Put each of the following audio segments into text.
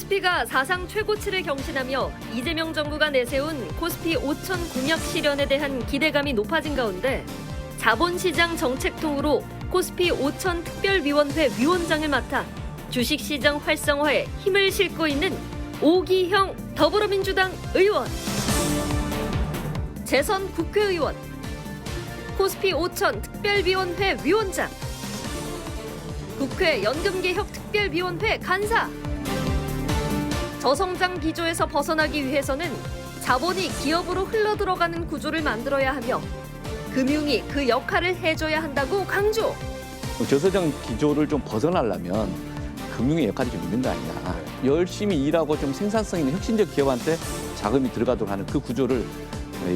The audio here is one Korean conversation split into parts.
코스피가 사상 최고치를 경신하며 이재명 정부가 내세운 코스피 5천 공약 실현에 대한 기대감이 높아진 가운데 자본시장 정책통으로 코스피 5천 특별위원회 위원장을 맡아 주식시장 활성화에 힘을 싣고 있는 오기형 더불어민주당 의원. 재선 국회의원, 코스피 5천 특별위원회 위원장, 국회 연금개혁 특별위원회 간사. 저성장 기조에서 벗어나기 위해서는 자본이 기업으로 흘러들어가는 구조를 만들어야 하며 금융이 그 역할을 해줘야 한다고 강조. 저성장 기조를 좀 벗어나려면 금융의 역할이 좀 있는 거 아니냐. 열심히 일하고 좀 생산성 있는 혁신적 기업한테 자금이 들어가도록 하는 그 구조를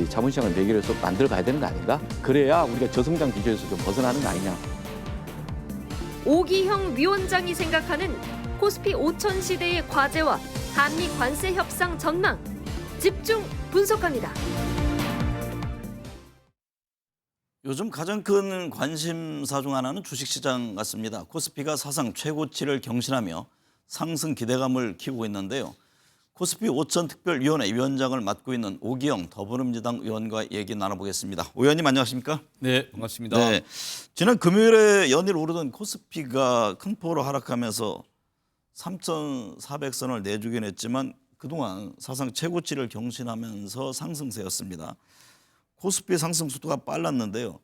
자본시장을 매개로 해서 만들어 가야 되는 거 아닌가? 그래야 우리가 저성장 기조에서 좀 벗어나는 거 아니냐. 오기형 위원장이 생각하는 코스피 5천 시대의 과제와 한미 관세 협상 전망 집중 분석합니다. 요즘 가장 큰 관심사 중 하나는 주식시장 같습니다. 코스피가 사상 최고치를 경신하며 상승 기대감을 키우고 있는데요. 코스피 5천 특별위원회 위원장을 맡고 있는 오기영 더불어민주당 의원과 얘기 나눠보겠습니다. 의원님 안녕하십니까? 네, 반갑습니다. 네, 지난 금요일에 연일 오르던 코스피가 큰 폭으로 하락하면서 3,400선을 내주긴 했지만 그동안 사상 최고치를 경신하면서 상승세였습니다. 코스피 상승 속도가 빨랐는데요.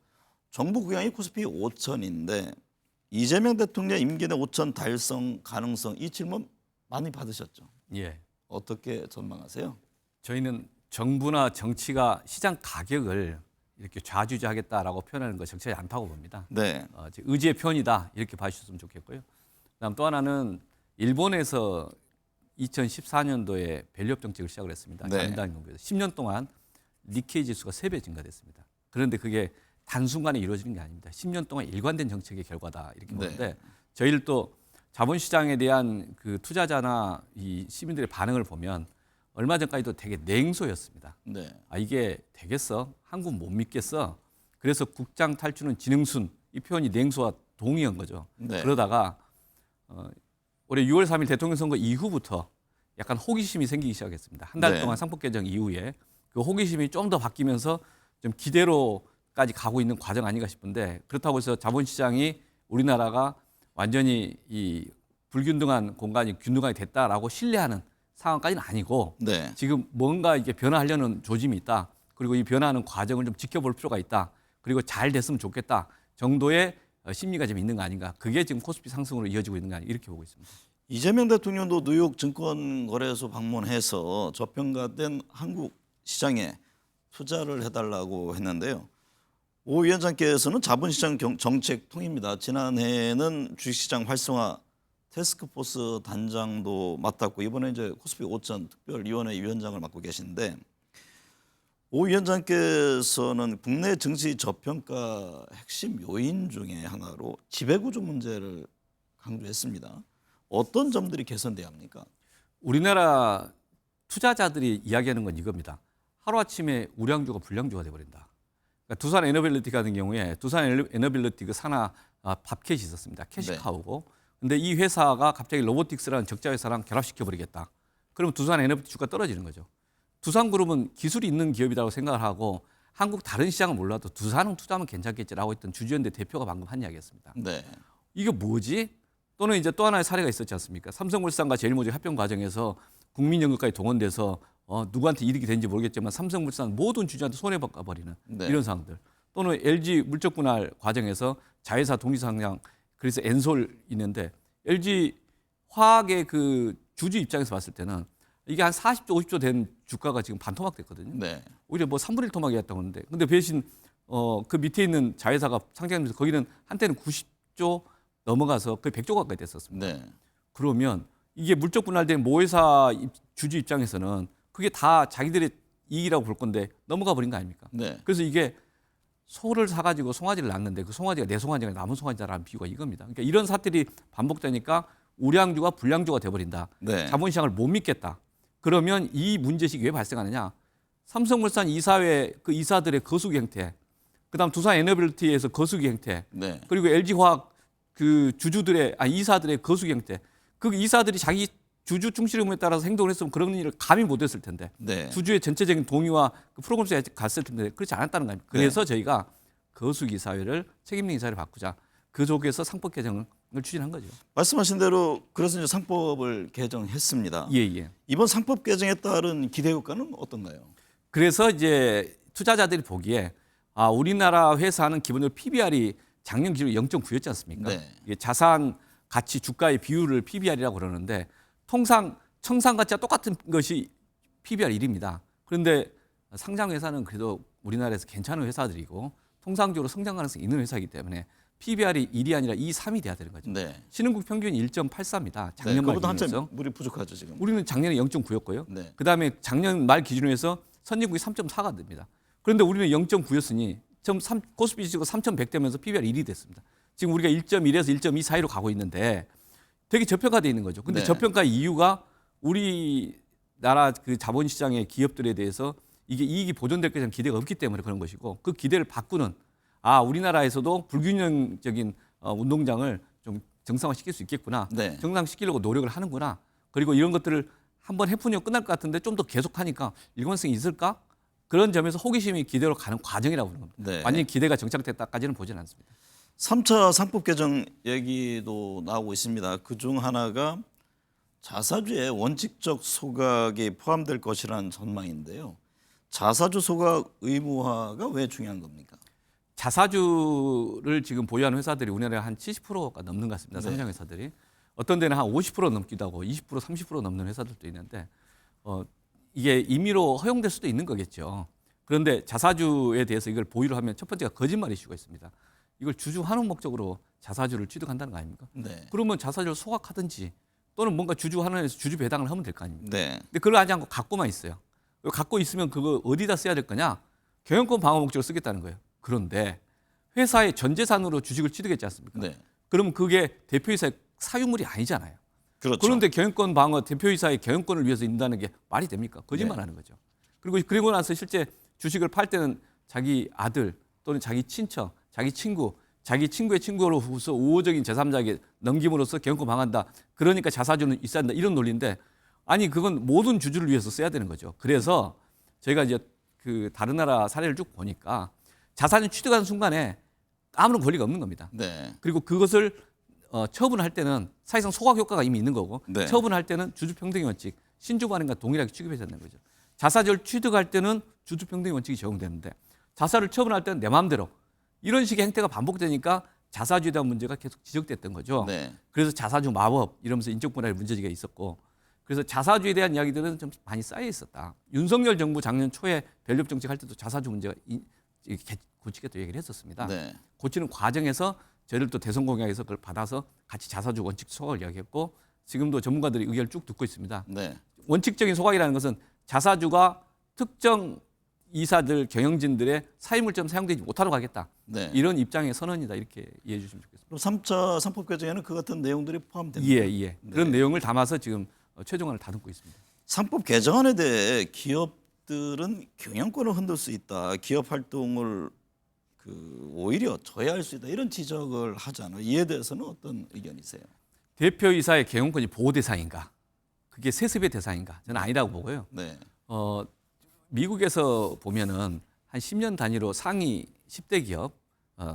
정부 구향이 코스피 5천인데 이재명 대통령 임기 내 5천 달성 가능성 이 질문 많이 받으셨죠? 예, 어떻게 전망하세요? 저희는 정부나 정치가 시장 가격을 이렇게 좌지우지하겠다라고 표현하는 거 적절히 않다고 봅니다. 네. 의지의 표현이다 이렇게 봐주셨으면 좋겠고요. 그다음 또 하나는 일본에서 2014년도에 밸류업 정책을 시작을 했습니다. 네. 자민당 연구에서 10년 동안 니케이 지수가 3배 증가됐습니다. 그런데 그게 단순간에 이루어지는 게 아닙니다. 10년 동안 일관된 정책의 결과다 이렇게 보는데 저희를 또 자본시장에 대한 그 투자자나 이 시민들의 반응을 보면 얼마 전까지도 되게 냉소였습니다. 네. 아 이게 되겠어? 한국 못 믿겠어? 그래서 국장 탈주는 지능순 이 표현이 냉소와 동의한 거죠. 네. 그러다가 올해 6월 3일 대통령 선거 이후부터 약간 호기심이 생기기 시작했습니다. 한 달 네. 동안 상법 개정 이후에 그 호기심이 좀 더 바뀌면서 좀 기대로까지 가고 있는 과정 아닌가 싶은데 그렇다고 해서 자본시장이 우리나라가 완전히 이 불균등한 공간이 균등하게 됐다라고 신뢰하는 상황까지는 아니고 네. 지금 뭔가 이게 변화하려는 조짐이 있다. 그리고 이 변화하는 과정을 좀 지켜볼 필요가 있다. 그리고 잘 됐으면 좋겠다 정도의 심리가 좀 있는 거 아닌가. 그게 지금 코스피 상승으로 이어지고 있는 거 아닌가 이렇게 보고 있습니다. 이재명 대통령도 뉴욕 증권거래소 방문해서 저평가된 한국 시장에 투자를 해달라고 했는데요. 오 위원장께서는 자본시장 정책통입니다. 지난해에는 주식시장 활성화 태스크포스 단장도 맡았고 이번에 이제 코스피 5천 특별위원회 위원장을 맡고 계신데 오 위원장께서는 국내 증시 저평가 핵심 요인 중에 하나로 지배구조 문제를 강조했습니다. 어떤 점들이 개선돼야 합니까? 우리나라 투자자들이 이야기하는 건 이겁니다. 하루아침에 우량주가 불량주가 돼버린다. 그러니까 두산 에너빌리티 같은 경우에 두산 에너빌리티 그 산하 밥캣이 있었습니다. 캐시카우고. 근데 이 회사가 갑자기 로보틱스라는 적자 회사랑 결합시켜버리겠다. 그러면 두산 에너빌리티 주가 떨어지는 거죠. 두산그룹은 기술이 있는 기업이라고 생각을 하고 한국 다른 시장은 몰라도 두산은 투자하면 괜찮겠지라고 했던 주지연대 대표가 방금 한 이야기였습니다. 네. 이게 뭐지? 또는 이제 또 하나의 사례가 있었지 않습니까? 삼성물산과 제일모직 합병 과정에서 국민연금까지 동원돼서 누구한테 이득이 되는지 모르겠지만 삼성물산 모든 주주한테 손해버리는 네. 이런 상황들. 또는 LG 물적 분할 과정에서 자회사 독립상장 그래서 엔솔 있는데 LG 화학의 그 주주 입장에서 봤을 때는 이게 한 40조, 50조 된 주가가 지금 반토막 됐거든요. 네. 오히려 뭐 3분의 1 토막이었다고 하는데 근데 대신 그 밑에 있는 자회사가 상장되면서 거기는 한때는 90조 넘어가서 거의 100조 가까이 됐었습니다. 네. 그러면 이게 물적 분할된 모회사 주주 입장에서는 그게 다 자기들의 이익이라고 볼 건데 넘어가 버린 거 아닙니까? 네. 그래서 이게 소를 사가지고 송아지를 낳는데 그 송아지가 내 송아지가 남은 송아지다라는 비유가 이겁니다. 그러니까 이런 사태들이 반복되니까 우량주가 불량주가 돼버린다. 네. 자본시장을 못 믿겠다. 그러면 이 문제식이 왜 발생하느냐? 삼성물산 이사회 그 이사들의 거수기 행태, 그다음 두산 에너빌리티에서 거수기 행태, 네. 그리고 LG화학 그 주주들의 이사들의 거수기 행태. 그 이사들이 자기 주주 충실 의무에 따라서 행동을 했으면 그런 일을 감히 못했을 텐데 네. 주주의 전체적인 동의와 그 프로그램에 갔을 텐데 그렇지 않았다는 겁니다. 그래서 저희가 거수기 사회를 책임있는 사회를 바꾸자. 그 속에서 상법 개정을 추진한 거죠. 말씀하신 대로 그래서 이제 상법을 개정했습니다. 예. 이번 상법 개정에 따른 기대 효과는 어떤가요? 그래서 이제 투자자들이 보기에 우리나라 회사는 기본적으로 PBR이 작년 기준으로 0.9였지 않습니까? 네. 이게 자산 가치 주가의 비율을 PBR이라고 그러는데 통상 청산가치와 똑같은 것이 PBR 1입니다. 그런데 상장 회사는 그래도 우리나라에서 괜찮은 회사들이고 통상적으로 성장 가능성이 있는 회사이기 때문에 PBR이 1이 아니라 2, 3이 돼야 되는 거죠. 네. 신흥국 평균이 1.84입니다. 네, 작년 말 그보다 한참 기준에서. 물이 부족하죠 지금. 우리는 작년에 0.9였고요. 네. 그다음에 작년 말 기준으로 해서 선진국이 3.4가 됩니다. 그런데 우리는 0.9였으니 코스피 지수가 3,100 되면서 PBR 1이 됐습니다. 지금 우리가 1.1에서 1.2 사이로 가고 있는데 되게 저평가되어 있는 거죠. 근데 네. 저평가 이유가 우리나라 그 자본시장의 기업들에 대해서 이게 이익이 보존될 것이라는 기대가 없기 때문에 그런 것이고 그 기대를 바꾸는 우리나라에서도 불균형적인 운동장을 좀 정상화시킬 수 있겠구나. 네. 정상시키려고 노력을 하는구나. 그리고 이런 것들을 한번 해프면 끝날 것 같은데 좀 더 계속하니까 일관성이 있을까? 그런 점에서 호기심이 기대로 가는 과정이라고 보는 겁니다. 네. 완전히 기대가 정착됐다까지는 보지는 않습니다. 3차 상법 개정 얘기도 나오고 있습니다. 그중 하나가 자사주의 원칙적 소각이 포함될 것이라는 전망인데요. 자사주 소각 의무화가 왜 중요한 겁니까? 자사주를 지금 보유하는 회사들이 우리나라에 한 70%가 넘는 것 같습니다. 네. 상장 회사들이. 어떤 데는 한 50% 넘기도 하고 20%, 30% 넘는 회사들도 있는데 이게 임의로 허용될 수도 있는 거겠죠. 그런데 자사주에 대해서 이걸 보유를 하면 첫 번째가 거짓말 이슈가 있습니다. 이걸 주주 환원 목적으로 자사주를 취득한다는 거 아닙니까? 네. 그러면 자사주를 소각하든지 또는 뭔가 주주 환원에서 주주 배당을 하면 될 거 아닙니까? 네. 근데 그걸 하지 않고 갖고만 있어요. 갖고 있으면 그거 어디다 써야 될 거냐? 경영권 방어 목적으로 쓰겠다는 거예요. 그런데 회사의 전 재산으로 주식을 취득했지 않습니까? 네. 그러면 그게 대표이사의 사유물이 아니잖아요. 그렇죠. 그런데 경영권 방어 대표이사의 경영권을 위해서 있는다는 게 말이 됩니까? 거짓말하는 거죠. 그리고 나서 실제 주식을 팔 때는 자기 아들 또는 자기 친척, 자기 친구, 자기 친구의 친구로서 우호적인 제3자에게 넘김으로써 경영권 방한다. 그러니까 자사주는 있어야 한다. 이런 논리인데 아니 그건 모든 주주를 위해서 써야 되는 거죠. 그래서 저희가 이제 그 다른 나라 사례를 쭉 보니까 자산을 취득하는 순간에 아무런 권리가 없는 겁니다. 네. 그리고 그것을 처분할 때는 사실상 소각 효과가 이미 있는 거고 네. 처분할 때는 주주평등의 원칙, 신주반응과 동일하게 취급해야 된다는 거죠. 자사주를 취득할 때는 주주평등의 원칙이 적용되는데 자사를 처분할 때는 내 마음대로 이런 식의 행태가 반복되니까 자사주에 대한 문제가 계속 지적됐던 거죠. 네. 그래서 자사주 마법 이러면서 인적 분할의 문제지가 있었고 그래서 자사주에 대한 이야기들은 좀 많이 쌓여 있었다. 윤석열 정부 작년 초에 밸류업 정책 할 때도 자사주 문제가 고치겠다고 얘기를 했었습니다. 네. 고치는 과정에서 저희를 또 대선 공약에서 그걸 받아서 같이 자사주 원칙 소각을 이야기했고 지금도 전문가들이 의견을 쭉 듣고 있습니다. 네. 원칙적인 소각이라는 것은 자사주가 특정 이사들 경영진들의 사유물처럼 사용되지 못하도록 하겠다. 네. 이런 입장의 선언이다 이렇게 이해해 주시면 좋겠습니다. 그럼 3차 상법 개정에는 그 같은 내용들이 포함됩니다. 예. 그런 내용을 담아서 지금 최종안을 다듬고 있습니다. 상법 개정안에 대해 기업들은 경영권을 흔들 수 있다. 기업 활동을 오히려 저해할 수 있다. 이런 지적을 하잖아요. 이에 대해서는 어떤 의견이세요? 대표이사의 경영권이 보호 대상인가? 그게 세습의 대상인가? 저는 아니라고 보고요. 네. 미국에서 보면은 한 10년 단위로 상위 10대 기업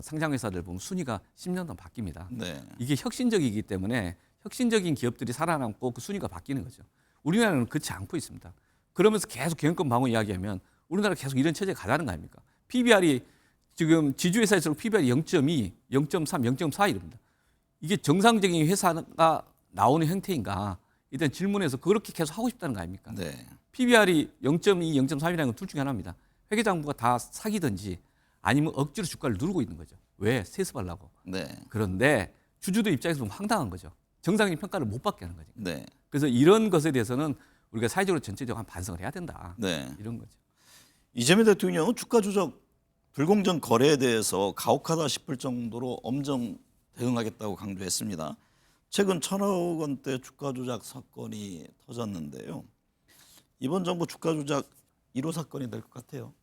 상장회사들 보면 순위가 10년 동안 바뀝니다. 네. 이게 혁신적이기 때문에 혁신적인 기업들이 살아남고 그 순위가 바뀌는 거죠. 우리나라는 그렇지 않고 있습니다. 그러면서 계속 경영권 방어 이야기하면 우리나라 계속 이런 체제에 가자는 거 아닙니까? PBR이 지금 지주회사일수록 PBR이 0.2, 0.3, 0.4 이럽니다. 이게 정상적인 회사가 나오는 형태인가? 일단 질문해서 그렇게 계속 하고 싶다는 거 아닙니까? 네. PBR이 0.2, 0.3이라는 건 둘 중에 하나입니다. 회계장부가 다 사기든지 아니면 억지로 주가를 누르고 있는 거죠. 왜? 세습하려고. 네. 그런데 주주들 입장에서 보면 황당한 거죠. 정상적인 평가를 못 받게 하는 거죠. 네. 그래서 이런 것에 대해서는 우리가 사회적으로 전체적으로 한 반성을 해야 된다. 네. 이런 거죠. 이재명 대통령은 주가 조작 불공정 거래에 대해서 가혹하다 싶을 정도로 엄정 대응하겠다고 강조했습니다. 최근 1,000억 원대 주가 조작 사건이 터졌는데요. 이번 정부 주가 조작 1호 사건이 될 것 같아요.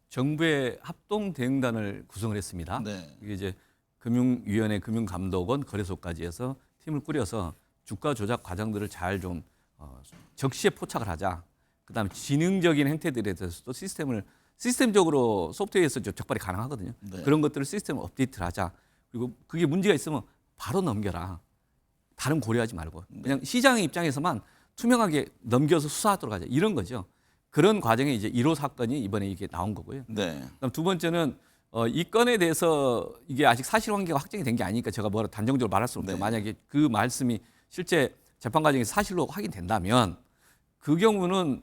정부의 합동 대응단을 구성을 했습니다. 네. 이게 이제 금융위원회, 금융감독원, 거래소까지 해서 팀을 꾸려서 주가 조작 과정들을 잘 좀 적시에 포착을 하자. 그다음에 지능적인 행태들에 대해서도 시스템적으로 소프트웨어에서 적발이 가능하거든요. 네. 그런 것들을 시스템 업데이트를 하자. 그리고 그게 문제가 있으면 바로 넘겨라. 다른 고려하지 말고 그냥 시장의 입장에서만 투명하게 넘겨서 수사하도록 하자. 이런 거죠. 그런 과정에 이제 1호 사건이 이번에 이게 나온 거고요. 네. 그다음 두 번째는 이 건에 대해서 이게 아직 사실관계가 확정이 된 게 아니니까 제가 뭐라 단정적으로 말할 수 없어요. 네. 만약에 그 말씀이 실제 재판 과정에서 사실로 확인된다면 그 경우는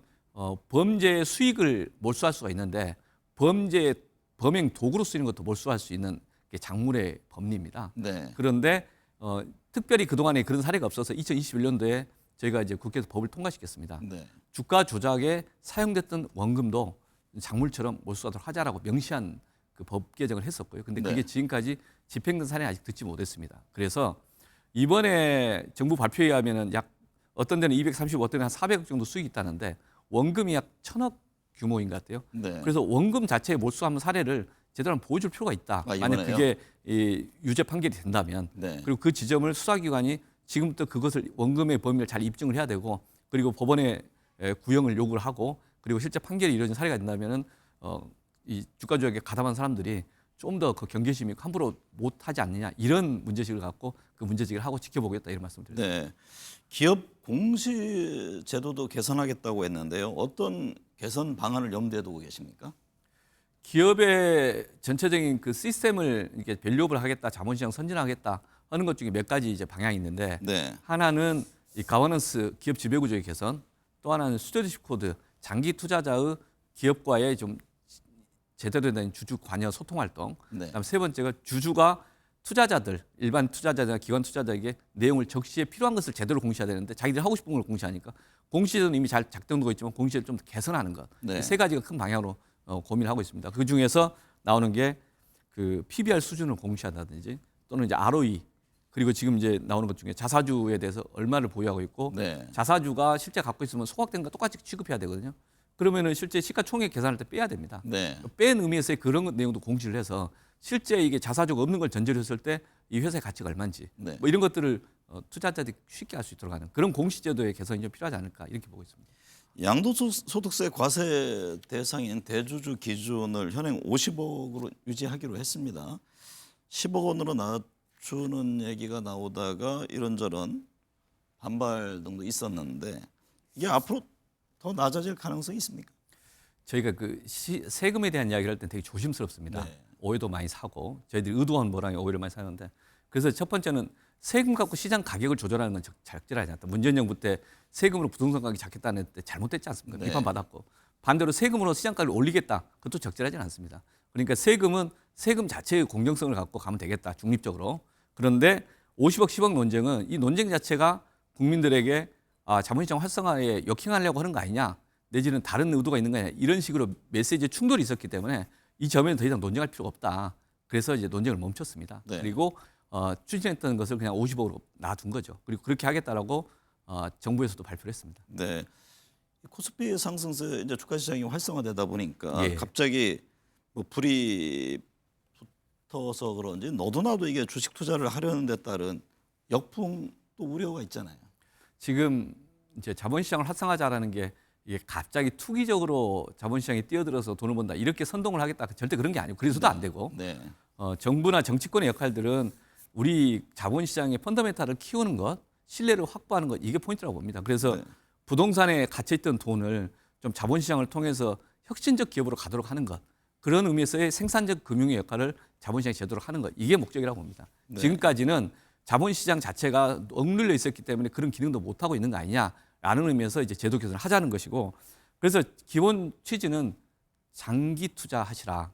범죄의 수익을 몰수할 수가 있는데 범행 도구로 쓰이는 것도 몰수할 수 있는 게 작물의 법리입니다. 네. 그런데 특별히 그동안에 그런 사례가 없어서 2021년도에 저희가 이제 국회에서 법을 통과시켰습니다. 네. 주가 조작에 사용됐던 원금도 작물처럼 몰수하도록 하자라고 명시한 그 법 개정을 했었고요. 근데 그게 네. 지금까지 집행된 사례는 아직 듣지 못했습니다. 그래서 이번에 정부 발표에 의하면은 약 어떤 데는 235, 어떤 데는 한 400억 정도 수익이 있다는데 원금이 약 1,000억 규모인 것 같아요. 네. 그래서 원금 자체에 몰수하는 사례를 제대로 한번 보여줄 필요가 있다. 아, 만약 이번에요? 그게 이 유죄 판결이 된다면 네. 그리고 그 지점을 수사기관이 지금부터 그것을 원금의 범위를 잘 입증을 해야 되고 그리고 법원에 구형을 요구를 하고 그리고 실제 판결이 이루어진 사례가 된다면은 이 주가 조작에 가담한 사람들이 좀 더 그 경계심이 함부로 못하지 않느냐 이런 문제식을 갖고 그 문제제기를 하고 지켜보겠다 이런 말씀을 드립니다. 네. 기업 공시 제도도 개선하겠다고 했는데요. 어떤 개선 방안을 염두에 두고 계십니까? 기업의 전체적인 그 시스템을 이렇게 밸류업을 하겠다, 자본시장 선진하겠다 하는 것 중에 몇 가지 이제 방향이 있는데 네. 하나는 이 가버넌스 기업 지배구조의 개선, 또 하나는 스튜어디십 코드 장기 투자자의 기업과의 좀 제대로 된 주주 관여 소통 활동. 네. 그다음 세 번째가 주주가 투자자들 일반 투자자나 기관 투자자에게 내용을 적시에 필요한 것을 제대로 공시해야 되는데 자기들이 하고 싶은 걸 공시하니까 공시제도는 이미 잘 작동되고 있지만 공시제도를 좀 더 개선하는 것. 네. 세 가지가 큰 방향으로 고민을 하고 있습니다. 그 중에서 나오는 게 그 PBR 수준을 공시한다든지 또는 이제 ROE 그리고 지금 이제 나오는 것 중에 자사주에 대해서 얼마를 보유하고 있고 네. 자사주가 실제 갖고 있으면 소각된 거 똑같이 취급해야 되거든요. 그러면은 실제 시가총액 계산할 때 빼야 됩니다. 네. 뺀 의미에서의 그런 내용도 공시를 해서 실제 이게 자사주가 없는 걸 전제로 했을 때 이 회사의 가치가 얼마인지 네. 뭐 이런 것들을 투자자들이 쉽게 알 수 있도록 하는 그런 공시제도의 개선이 좀 필요하지 않을까 이렇게 보고 있습니다. 양도소득세 과세 대상인 대주주 기준을 현행 50억으로 유지하기로 했습니다. 10억 원으로 낮추는 얘기가 나오다가 이런저런 반발 등도 있었는데 이게 앞으로 더 낮아질 가능성이 있습니까? 저희가 그 세금에 대한 이야기를 할 때 되게 조심스럽습니다. 네. 오해도 많이 사고 저희들이 의도한 뭐랑 오해를 많이 사는데 그래서 첫 번째는 세금 갖고 시장 가격을 조절하는 건 적절하지 않다. 문재인 정부 때 세금으로 부동산 가격이 잡겠다는 때 잘못됐지 않습니까? 네. 비판받았고 반대로 세금으로 시장 가격을 올리겠다. 그것도 적절하지는 않습니다. 그러니까 세금은 세금 자체의 공정성을 갖고 가면 되겠다. 중립적으로. 그런데 50억 10억 논쟁은 이 논쟁 자체가 국민들에게 자본시장 활성화에 역행하려고 하는 거 아니냐 내지는 다른 의도가 있는 거 아니냐 이런 식으로 메시지의 충돌이 있었기 때문에 이 점에는 더 이상 논쟁할 필요가 없다. 그래서 이제 논쟁을 멈췄습니다. 네. 그리고 추진했던 것을 그냥 50억으로 놔둔 거죠. 그리고 그렇게 하겠다라고 정부에서도 발표를 했습니다. 네. 코스피 상승세 이제 주가 시장이 활성화되다 보니까 예. 갑자기 뭐 불이 붙어서 그런지 너도 나도 이게 주식 투자를 하려는 데 따른 역풍 또 우려가 있잖아요. 지금 이제 자본시장을 활성화하자라는 게 이게 갑자기 투기적으로 자본시장에 뛰어들어서 돈을 번다 이렇게 선동을 하겠다 절대 그런 게 아니고 그래서도 안 되고 네. 정부나 정치권의 역할들은 우리 자본시장의 펀더멘탈을 키우는 것, 신뢰를 확보하는 것 이게 포인트라고 봅니다. 그래서 네. 부동산에 갇혀있던 돈을 좀 자본시장을 통해서 혁신적 기업으로 가도록 하는 것 그런 의미에서의 생산적 금융의 역할을 자본시장이 제대로 하는 것 이게 목적이라고 봅니다. 네. 지금까지는 자본시장 자체가 억눌려 있었기 때문에 그런 기능도 못하고 있는 거 아니냐라는 의미에서 이제 제도 개선을 하자는 것이고 그래서 기본 취지는 장기 투자하시라.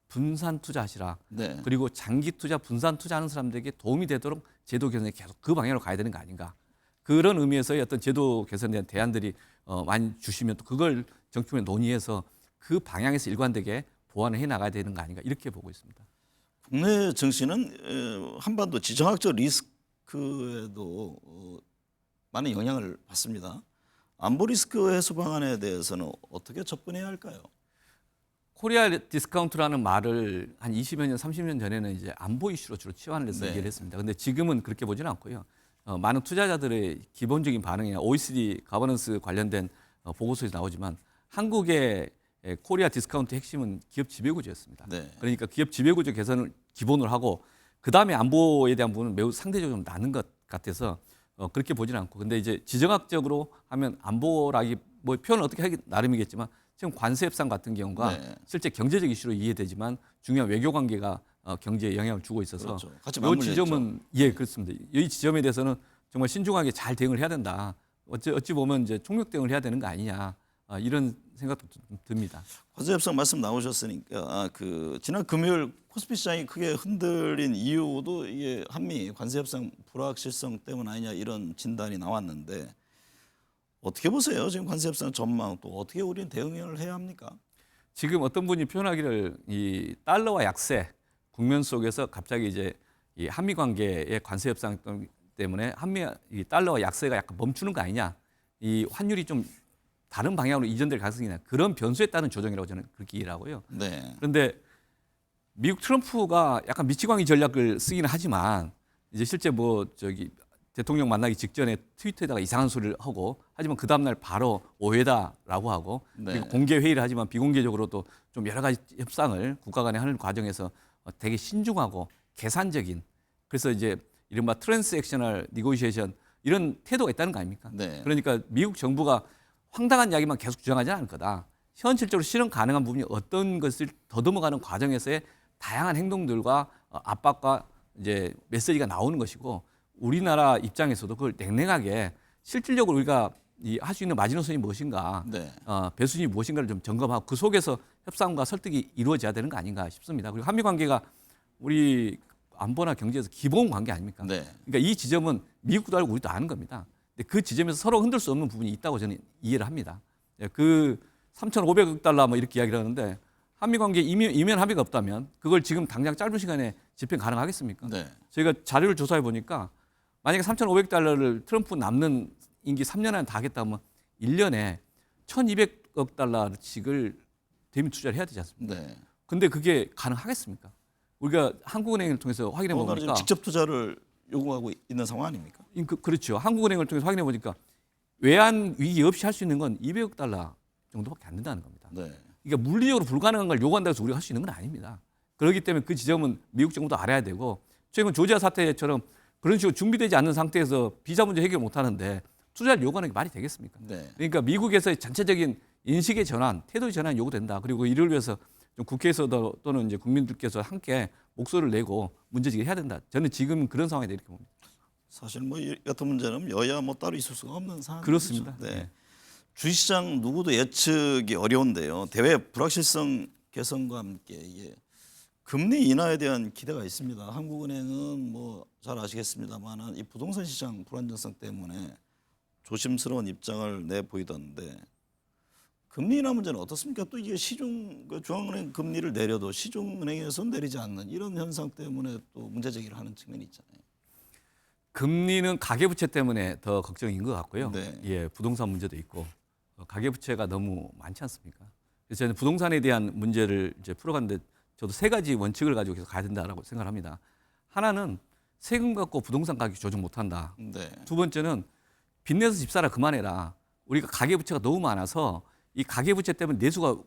분산 투자하시라. 네. 그리고 장기 투자, 분산 투자하는 사람들에게 도움이 되도록 제도 개선에 계속 그 방향으로 가야 되는 거 아닌가. 그런 의미에서의 어떤 제도 개선에 대한 대안들이 많이 주시면 또 그걸 정치권에 논의해서 그 방향에서 일관되게 보완을 해 나가야 되는 거 아닌가 이렇게 보고 있습니다. 국내 증시는 한반도 지정학적 리스크에도 많은 영향을 받습니다. 안보 리스크 해소 방안에 대해서는 어떻게 접근해야 할까요? 코리아 디스카운트라는 말을 한 20여 년, 30년 전에는 이제 안보 이슈로 주로 치환을 해서 네. 얘기를 했습니다. 근데 지금은 그렇게 보지는 않고요. 많은 투자자들의 기본적인 반응이나 OECD 가버넌스 관련된 보고서에서 나오지만 한국의 코리아 디스카운트 핵심은 기업 지배구조였습니다. 네. 그러니까 기업 지배구조 개선을 기본으로 하고 그 다음에 안보에 대한 부분은 매우 상대적으로 좀 나는 것 같아서 그렇게 보지는 않고 근데 이제 지정학적으로 하면 안보라기 뭐 표현을 어떻게 하기 나름이겠지만 지금 관세 협상 같은 경우가 네. 실제 경제적 이슈로 이해되지만 중요한 외교 관계가 경제에 영향을 주고 있어서 그렇죠. 같이 이 맞물려 지점은 예 그렇습니다. 이 지점에 대해서는 정말 신중하게 잘 대응을 해야 된다. 어찌 보면 이제 총력 대응을 해야 되는 거 아니냐 이런 생각도 좀 듭니다. 관세 협상 말씀 나오셨으니까 지난 금요일 코스피 시장이 크게 흔들린 이유도 이게 한미 관세 협상 불확실성 때문 아니냐 이런 진단이 나왔는데 어떻게 보세요? 지금 관세 협상 전망 또 어떻게 우리는 대응을 해야 합니까? 지금 어떤 분이 표현하기를 이 달러와 약세 국면 속에서 갑자기 이제 이 한미 관계의 관세 협상 때문에 이 달러와 약세가 약간 멈추는 거 아니냐, 이 환율이 좀 다른 방향으로 이전될 가능성이 있나 그런 변수에 따른 조정이라고 저는 그렇게 이해를 하고요. 네. 그런데 미국 트럼프가 약간 미치광이 전략을 쓰기는 하지만 이제 실제 대통령 만나기 직전에 트위터에다가 이상한 소리를 하고 하지만 그 다음날 바로 오해다라고 하고 네. 그리고 공개 회의를 하지만 비공개적으로도 좀 여러 가지 협상을 국가 간에 하는 과정에서 되게 신중하고 계산적인 그래서 이제 이른바 트랜스액셔널 니고시에이션 이런 태도가 있다는 거 아닙니까? 네. 그러니까 미국 정부가 황당한 이야기만 계속 주장하지 않을 거다. 현실적으로 실현 가능한 부분이 어떤 것을 더듬어가는 과정에서의 다양한 행동들과 압박과 이제 메시지가 나오는 것이고 우리나라 입장에서도 그걸 냉랭하게 실질적으로 우리가 할 수 있는 마지노선이 무엇인가, 네. 배수진이 무엇인가를 좀 점검하고 그 속에서 협상과 설득이 이루어져야 되는 거 아닌가 싶습니다. 그리고 한미 관계가 우리 안보나 경제에서 기본 관계 아닙니까? 네. 그러니까 이 지점은 미국도 알고 우리도 아는 겁니다. 근데 그 지점에서 서로 흔들 수 없는 부분이 있다고 저는 이해를 합니다. 그 3,500억 달러 뭐 이렇게 이야기를 하는데 한미 관계 이면 합의가 없다면 그걸 지금 당장 짧은 시간에 집행 가능하겠습니까? 네. 저희가 자료를 조사해 보니까 만약에 3,500달러를 트럼프 남는 임기 3년 안에 다 하겠다면 1년에 1,200억 달러씩을 대미 투자를 해야 되지 않습니까? 네. 근데 그게 가능하겠습니까? 우리가 한국은행을 통해서 확인해 지금 보니까 직접 투자를 요구하고 있는 상황 아닙니까? 그렇죠. 한국은행을 통해서 확인해 보니까 외환 위기 없이 할 수 있는 건 200억 달러 정도밖에 안 된다는 겁니다. 네. 그러니까 물리적으로 불가능한 걸 요구한다고 해서 우리가 할 수 있는 건 아닙니다. 그렇기 때문에 그 지점은 미국 정부도 알아야 되고 최근 조지아 사태처럼 그런 식으로 준비되지 않는 상태에서 비자 문제 해결 못 하는데 투자를 요구하는 게 말이 되겠습니까? 네. 그러니까 미국에서의 전체적인 인식의 전환, 태도의 전환이 요구된다. 그리고 이를 위해서 좀 국회에서 또는 이제 국민들께서 함께 목소리를 내고 문제제기를 해야 된다. 저는 지금 그런 상황이다 이렇게 봅니다. 사실 뭐 이 같은 문제는 여야 뭐 따로 있을 수가 없는 상황이죠. 그렇습니다. 네. 네. 주식시장 누구도 예측이 어려운데요. 대외 불확실성 개선과 함께 이게 금리 인하에 대한 기대가 있습니다. 한국은행은 뭐 잘 아시겠습니다만은 이 부동산 시장 불안정성 때문에 조심스러운 입장을 내 보이던데 금리 인하 문제는 어떻습니까? 또 이게 중앙은행 금리를 내려도 시중은행에서 내리지 않는 이런 현상 때문에 또 문제 제기를 하는 측면이 있잖아요. 금리는 가계부채 때문에 더 걱정인 것 같고요. 네. 예, 부동산 문제도 있고 가계부채가 너무 많지 않습니까? 그래서 저는 부동산에 대한 문제를 이제 풀어가는데 저도 세 가지 원칙을 가지고 계속 가야 된다라고 생각합니다. 하나는 세금 갖고 부동산 가격 조정 못한다. 네. 두 번째는 빚내서 집 사라 그만해라. 우리가 가계부채가 너무 많아서 이 가계부채 때문에 내수가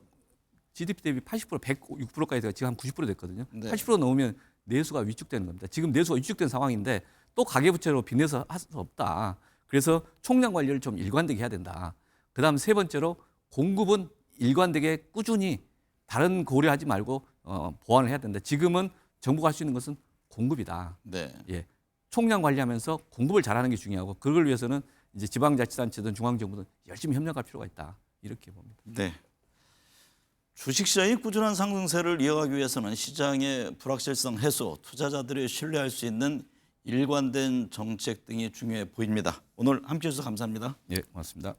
GDP 대비 80%, 106%까지 돼가 지금 한 90% 됐거든요. 네. 80% 넘으면 내수가 위축되는 겁니다. 지금 내수가 위축된 상황인데 또 가계부채로 빚내서 할 수 없다. 그래서 총량 관리를 좀 일관되게 해야 된다. 그다음 세 번째로 공급은 일관되게 꾸준히 다른 고려하지 말고 보완을 해야 된다. 지금은 정부가 할 수 있는 것은 공급이다. 네. 예, 총량 관리하면서 공급을 잘하는 게 중요하고 그걸 위해서는 이제 지방자치단체든 중앙정부든 열심히 협력할 필요가 있다. 이렇게 봅니다. 네. 주식시장이 꾸준한 상승세를 이어가기 위해서는 시장의 불확실성 해소, 투자자들이 신뢰할 수 있는 일관된 정책 등이 중요해 보입니다. 오늘 함께해 주셔서 감사합니다. 예, 고맙습니다.